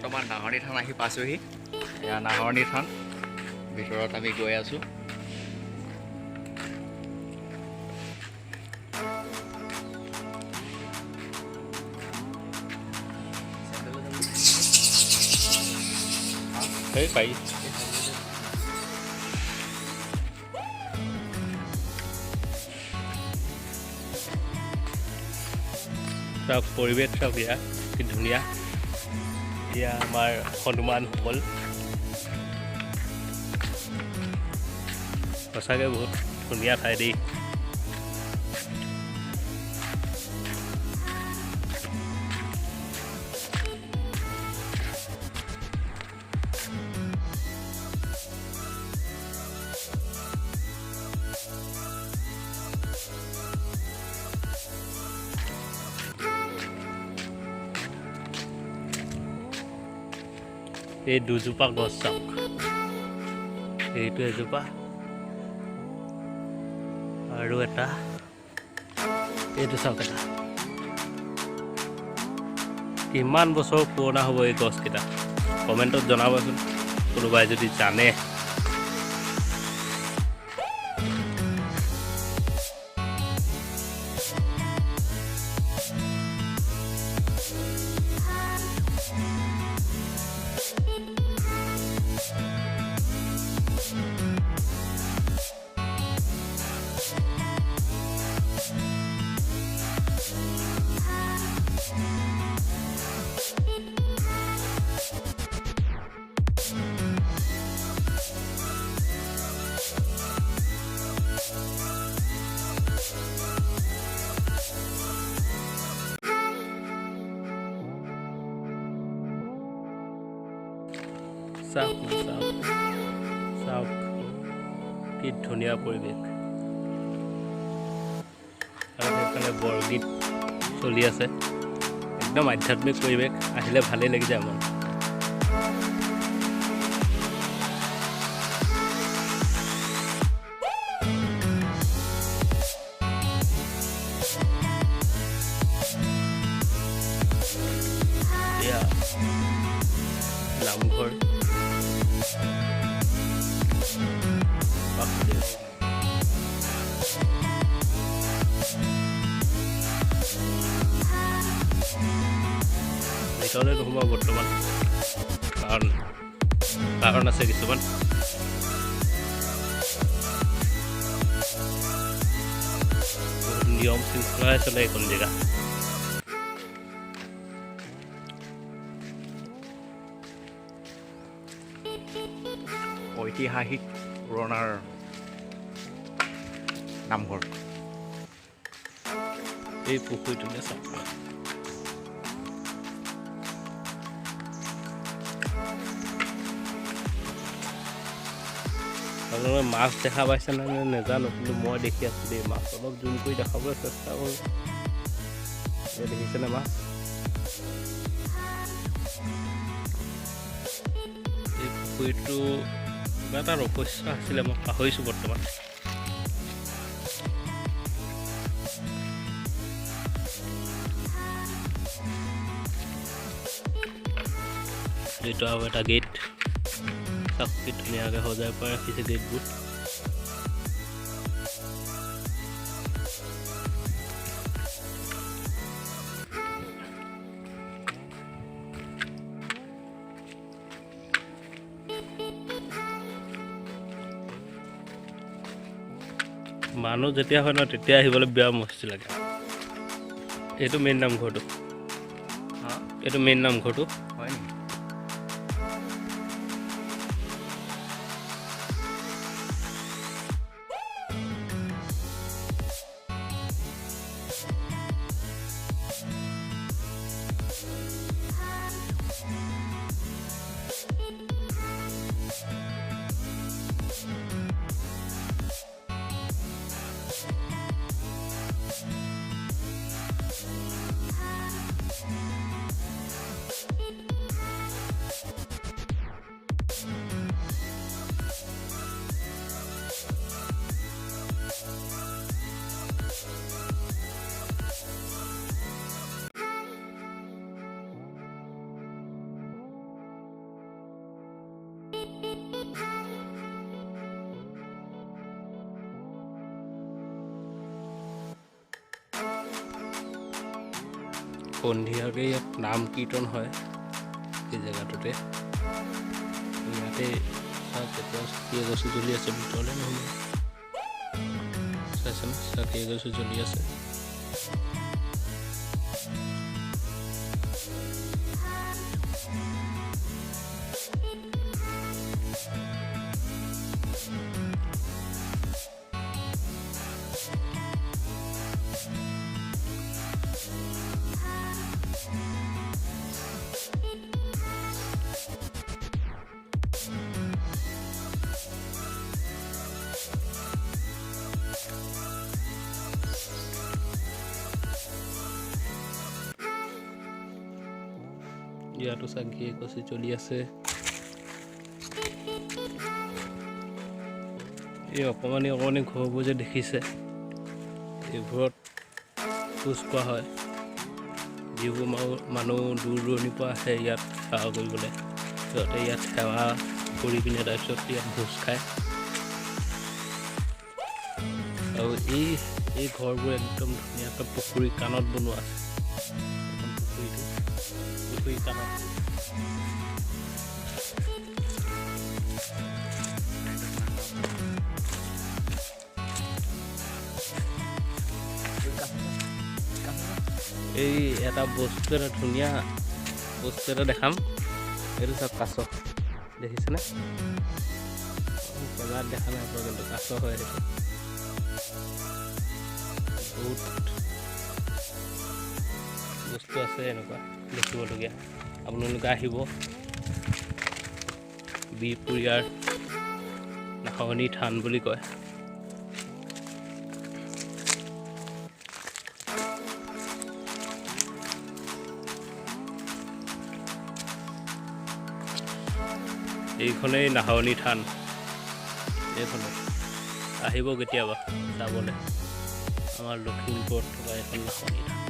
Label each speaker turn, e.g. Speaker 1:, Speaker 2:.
Speaker 1: বৰ্তমান নাহৰণি থান আহি পাইছোহি এয়া নাহৰণি থান ভিতৰত আমি গৈ আছো
Speaker 2: এই পাই সব পৰিৱেশ সব ইয়াৰ কি ধুনীয়া এয়া আমাৰ হনুমানসকল সঁচাকৈ বহুত ধুনীয়া ঠাই দেই এই দুজোপা গছ চাওক এইটো এজোপা আৰু এটা এইটো চাওক এটা কিমান বছৰ পুৰণা হ'ব এই গছকেইটা কমেণ্টত জনাবচোন কোনোবাই যদি জানে চাওক চাওক চাওক কি ধুনীয়া পৰিৱেশ আৰু সেইফালে বৰগীত চলি আছে একদম আধ্যাত্মিক পৰিৱেশ আহিলে ভালেই লাগি যায় মন এয়া নামঘৰ ভিতৰলৈ নোসোমাওঁ বৰ্তমান কাৰণ আছে কিছুমান নিয়ম শৃংখলাই চলে এইখন জেগা
Speaker 1: ঐতিহাসিক পুৰণাৰ নামঘৰ
Speaker 2: এই পুখুৰীটোলৈ চাওক আপোনালোকে মাছ দেখা পাইছে নে নাজানো কিন্তু মই দেখি আছোঁ দেই মাছ অলপ জুম কৰি দেখাবলৈ চেষ্টা কৰোঁ দেখিছেনে মাছ এই পুখুৰীটো কিবা এটা ৰহস্য আছিলে মই পাহৰিছোঁ বৰ্তমান এইটো আৰু এটা গেট চাওক কি ধুনীয়াকৈ সজাই পৰাই ৰাখিছে গেটবোৰ মানুহ যেতিয়া হয় ন তেতিয়া আহিবলৈ বেয়া মস্তি লাগে এইটো মেইন নামঘৰটো এইটো মেইন নামঘৰটো
Speaker 1: হয় নেকি
Speaker 2: সন্ধিয়াকে ইয়াত নাম কীৰ্তন হয় এই জেগাটোতে ইয়াতে চাকি এগছো জ্বলি আছে ভিতৰলৈ নহ'ব চাইছেনে চাকি এগছো জ্বলি আছে ইয়াতো চাকি এগছি জ্বলি আছে এই অকণমানি ঘৰবোৰ যে দেখিছে এইবোৰত খোজ কোৱা হয় যিবোৰ মানুহ দূৰ দূৰণিৰ পৰা আহে ইয়াত সেৱা কৰিবলৈ সিহঁতে ইয়াত সেৱা কৰি পিনে তাৰপিছত ইয়াত ভোজ খায় আৰু এই ঘৰবোৰ একদম ধুনীয়াকৈ পুখুৰীৰ কাণত বনোৱা আছে পুখুৰীৰ কাণত এই এটা বস্তু এটা ধুনীয়া বস্তু এটা দেখাম এইটো চব কাছ দেখিছেনে কেমেৰাত দেখা নাই পোৱা কিন্তু কাছ হয় সেইটো বহুত বস্তু আছে এনেকুৱা দেখিবলগীয়া আপোনালোকে আহিব বিহপুৰীয়াৰ নাহৰণি থান বুলি কয় এইখনেই নাহৰণি থান এইখনে আহিব কেতিয়াবা চাবলৈ আমাৰ লখিমপুৰত থকা এখন নাহৰণি থান